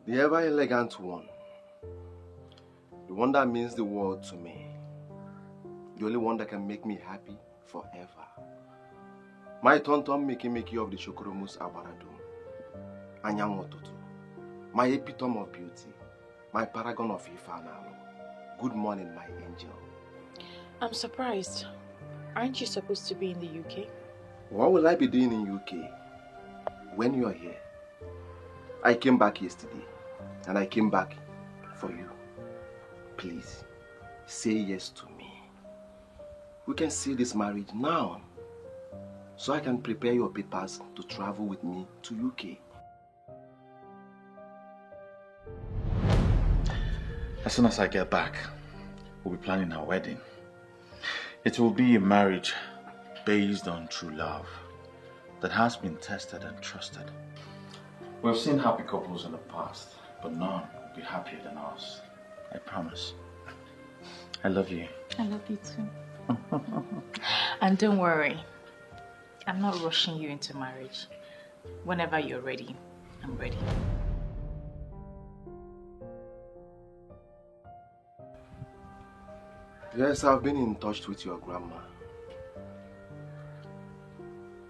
The ever-elegant one. The one that means the world to me. The only one that can make me happy forever. My tonton Miki of the Shokoromus Abaradum. Anyang Ototo. My epitome of beauty. My paragon of Ifanalo. Good morning, my angel. I'm surprised. Aren't you supposed to be in the UK? What will I be doing in UK when you are here? I came back yesterday. And I came back for you. Please, say yes to me. We can seal this marriage now. So I can prepare your papers to travel with me to UK. As soon as I get back, we'll be planning our wedding. It will be a marriage based on true love that has been tested and trusted. We've seen happy couples in the past, but none will be happier than us. I promise. I love you. I love you too. And don't worry, I'm not rushing you into marriage. Whenever you're ready, I'm ready. Yes, I've been in touch with your grandma.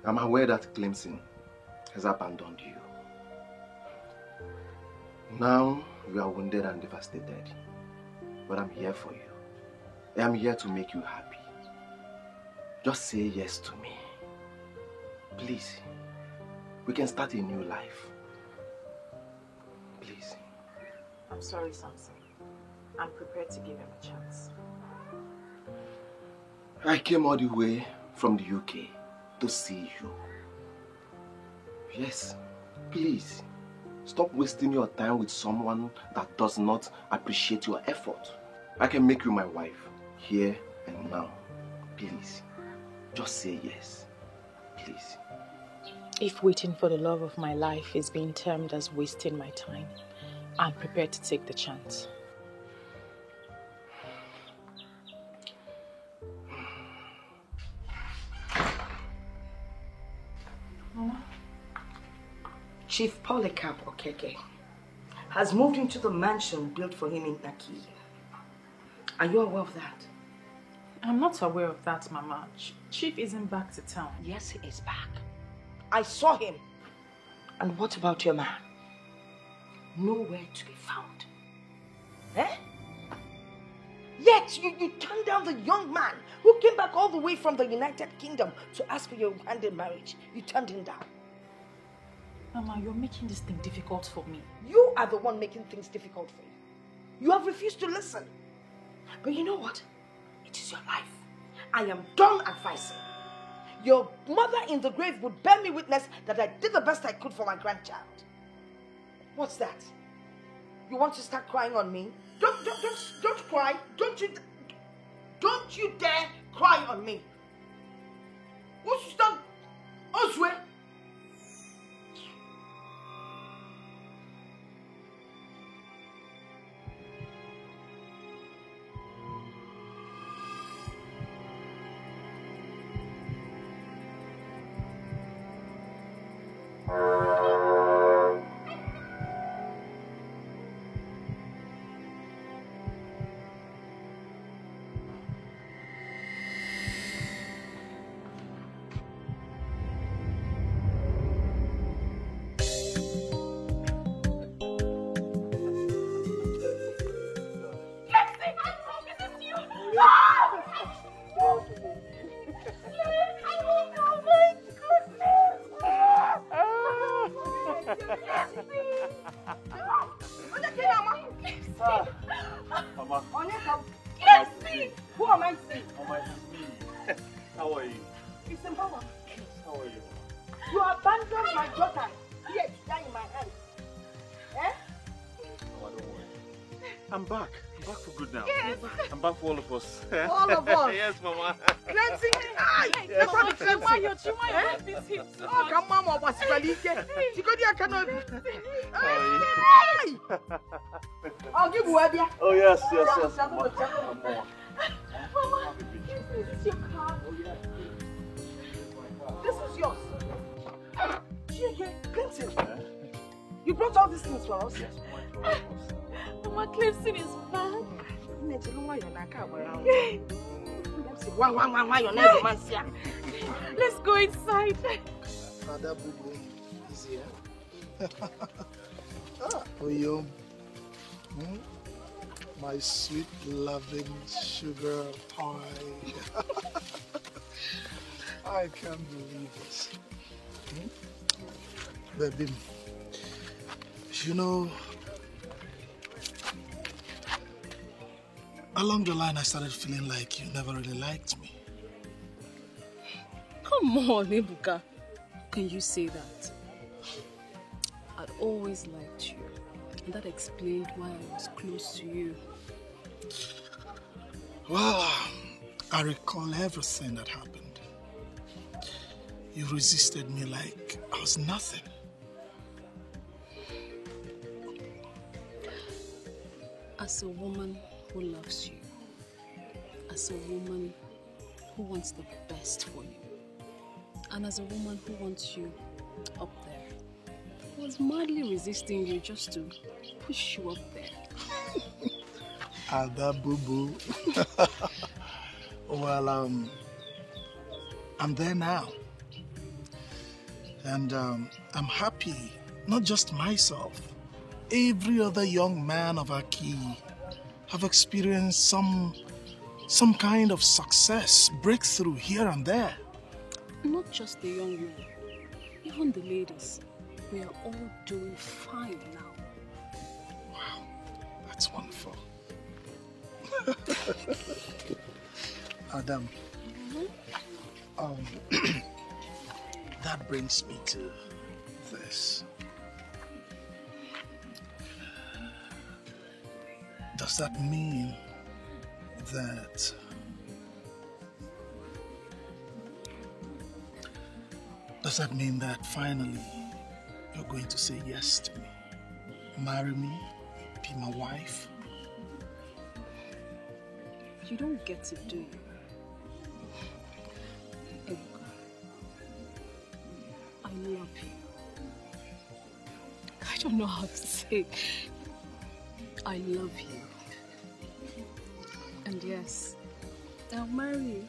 I'm aware that Clemson has abandoned you. Now you are wounded and devastated, but I'm here for you. I'm here to make you happy. Just say yes to me. Please, we can start a new life. Please. I'm sorry, Samson. I'm prepared to give him a chance. I came all the way from the UK to see you. Yes, please. Stop wasting your time with someone that does not appreciate your effort. I can make you my wife, here and now. Please, just say yes. Please. If waiting for the love of my life is being termed as wasting my time, I'm prepared to take the chance. Chief Polycarp Okeke has moved into the mansion built for him in Naki. Are you aware of that? I'm not aware of that, Mama. Chief isn't back to town. Yes, he is back. I saw him. And what about your man? nowhere to be found. Eh? Yet you turned down the young man who came back all the way from the United Kingdom to ask for your hand in marriage. You turned him down. Mama, you're making this thing difficult for me. You are the one making things difficult for you. You have refused to listen. But you know what? It is your life. I am done advising. Your mother in the grave would bear me witness that I did the best I could for my grandchild. What's that? You want to start crying on me? Don't cry. Don't you dare cry on me. What's done? Oswe. All of us. All of us? Yes, Mama. Cleansing the eye. Yes, Mama. Oh, come on, Mama. I'll give you a beer. Oh, yes. Mama, this is your car. This is yours. Clemson, you brought all these things for us? Yes, Mama, Clemson is back. Let's go inside. Father Bubu is here. Oyo, my sweet, loving sugar pie. I can't believe this. Baby, you know, along the line, I started feeling like you never really liked me. Come on, Ebuka. Can you say that? I'd always liked you, and that explained why I was close to you. Well, I recall everything that happened. You resisted me like I was nothing. As a woman who loves you, as a woman who wants the best for you, and as a woman who wants you up there, I was madly resisting you just to push you up there. Ada Bubu. Well, I'm there now. And I'm happy, not just myself. Every other young man of Aki have experienced some kind of success, breakthrough here and there. Not just the young men, even the ladies. We are all doing fine now. Wow, that's wonderful. Adam, that brings me to this. Does that mean that finally you're going to say yes to me? Marry me? Be my wife? You don't get to do it. Ebuka, I love you. I don't know how to say. I love you. And yes, I'll marry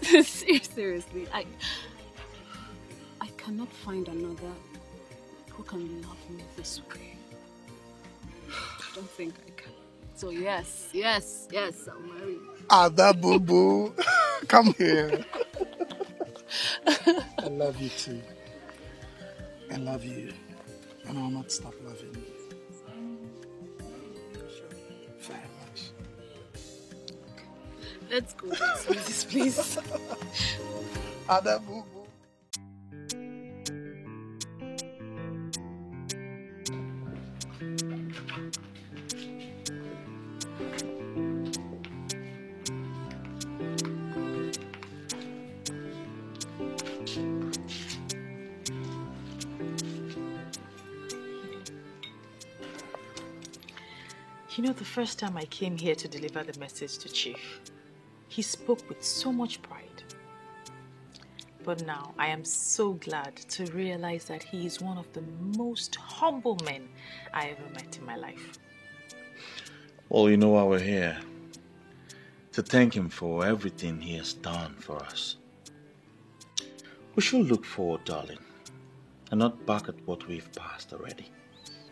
you. Seriously, I cannot find another Who can love me this way? I don't think I can. So yes, I'll marry you. Ada Boo Boo, come here. I love you too. I love you. And I'll not stop loving you. Very much. Let's go to this place. Ada Boo Boo. You know, the first time I came here to deliver the message to Chief, he spoke with so much pride. But now I am so glad to realize that he is one of the most humble men I ever met in my life. Well, you know why we're here. To thank him for everything he has done for us. We should look forward, darling, and not back at what we've passed already.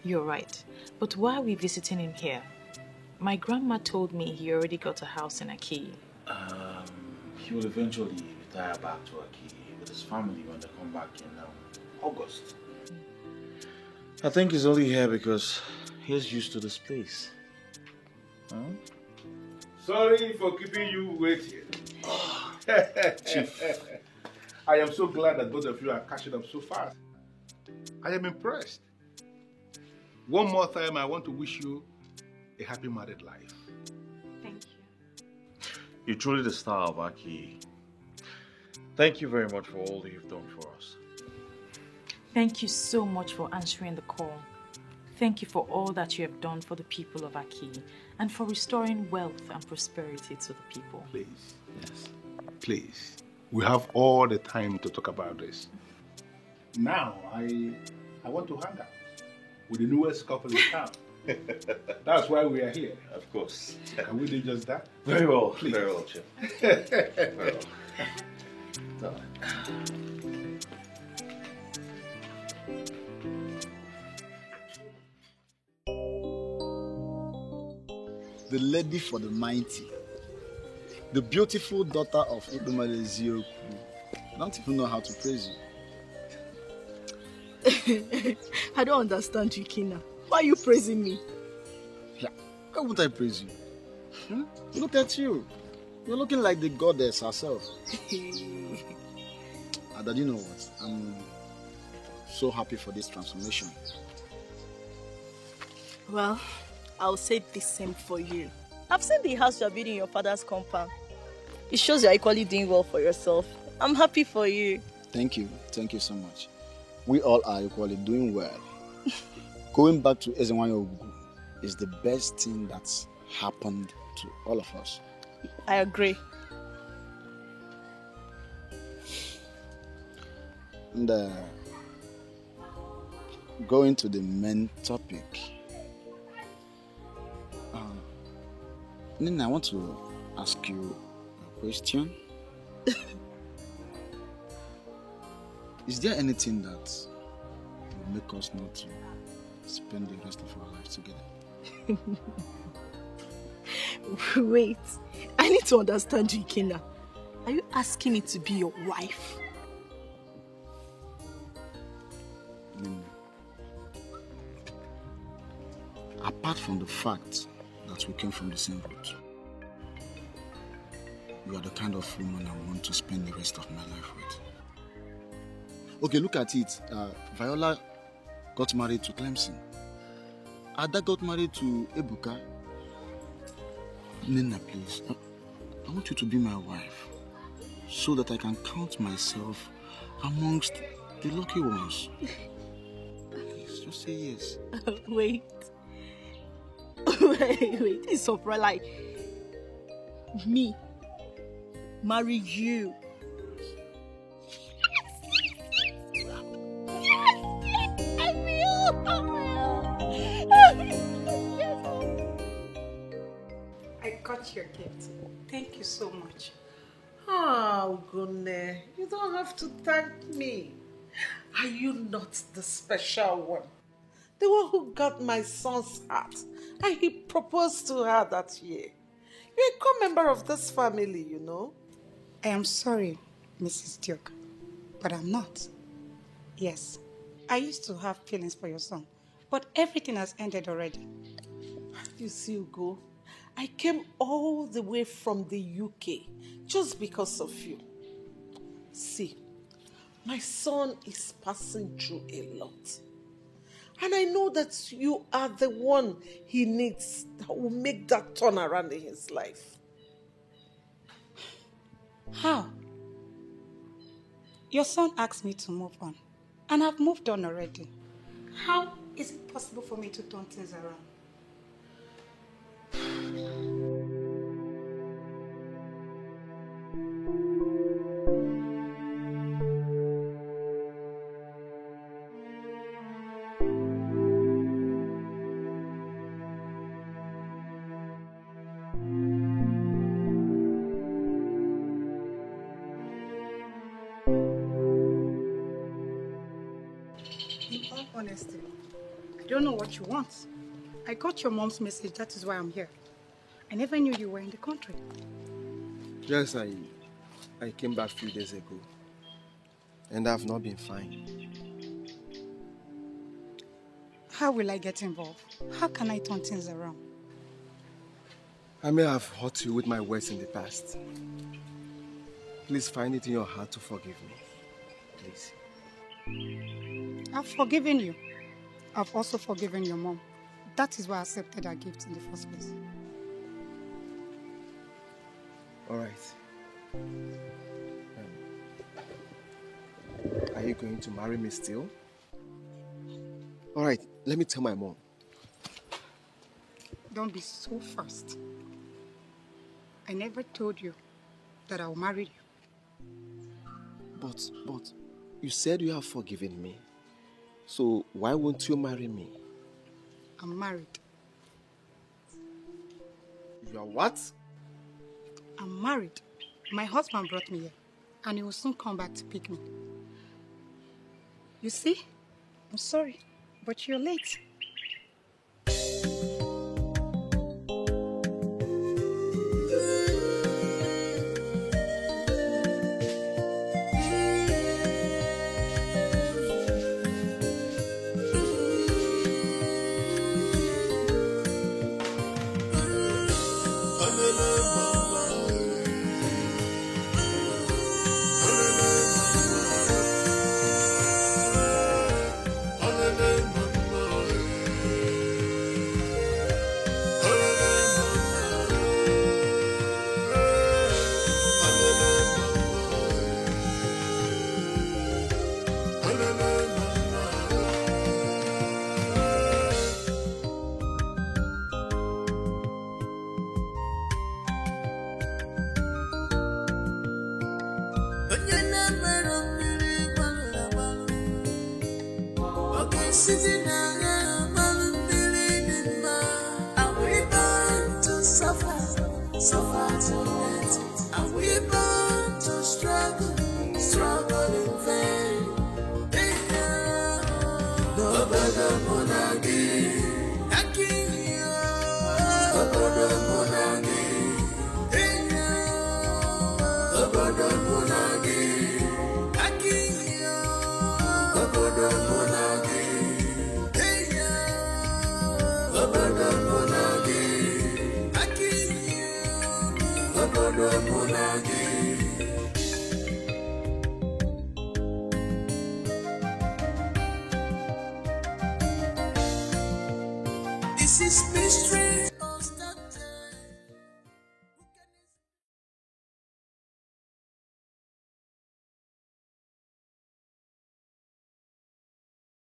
You're right. But why are we visiting him here? My grandma told me he already got a house in Aki. He will eventually retire back to Aki with his family when they come back in August. I think he's only here because he's used to this place. Huh? Sorry for keeping you waiting. Chief, I am so glad that both of you are catching up so fast. I am impressed. One more time, I want to wish you a happy married life. Thank you. You're truly the star of Aki. Thank you very much for all that you've done for us. Thank you so much for answering the call. Thank you for all that you have done for the people of Aki and for restoring wealth and prosperity to the people. Please, yes, please. We have all the time to talk about this. Now, I want to hang out with the newest couple in town. That's why we are here. Of course. Can we do just that? Very well. Please. Very well, Chip. Very well. The lady for the mighty, the beautiful daughter of Idumale Zioku. I don't even know how to praise you. I don't understand you, Kina. Why are you praising me? Yeah, why would I praise you? Look at you. You're looking like the goddess herself. Ada, you know what? I'm so happy for this transformation. Well, I'll say the same for you. I've seen the house you're building in your father's compound. It shows you're equally doing well for yourself. I'm happy for you. Thank you. Thank you so much. We all are equally doing well. Going back to Ezenwayo Ogugu is the best thing that's happened to all of us. I agree. And going to the main topic. Nina, I want to ask you a question. Is there anything that will make us not to spend the rest of our lives together? Wait, I need to understand you, Kina. Are you asking me to be your wife? Apart from the fact that we came from the same root, you are the kind of woman I want to spend the rest of my life with. Okay, look at it. Viola got married to Clemson. Ada got married to Ebuka. Nina, please, I want you to be my wife so that I can count myself amongst the lucky ones. Please, just say yes. Wait, it's so like me marry you. I got your gift. Thank you so much. Oh, Gunne, you don't have to thank me. Are you not the special one? The one who got my son's heart and he proposed to her that year. You're a core member of this family, you know. I am sorry, Mrs. Duke, but I'm not. Yes, I used to have feelings for your son, but everything has ended already. You see, Ugo, I came all the way from the UK just because of you. See, my son is passing through a lot. And I know that you are the one he needs that will make that turnaround in his life. How? Your son asked me to move on, and I've moved on already. How is it possible for me to turn things around? Honesty, I don't know what you want. I got your mom's message, that is why I'm here. I never knew you were in the country. Yes, I came back a few days ago. And I've not been fine. How will I get involved? How can I turn things around? I may have hurt you with my words in the past. Please find it in your heart to forgive me. Please. I've forgiven you. I've also forgiven your mom. That is why I accepted her gift in the first place. All right. Are you going to marry me still? All right, let me tell my mom. Don't be so fast. I never told you that I'll marry you. But you said you have forgiven me. So why won't you marry me? I'm married. You are what? I'm married. My husband brought me here, and he will soon come back to pick me. You see? I'm sorry, but you're late. This is mystery.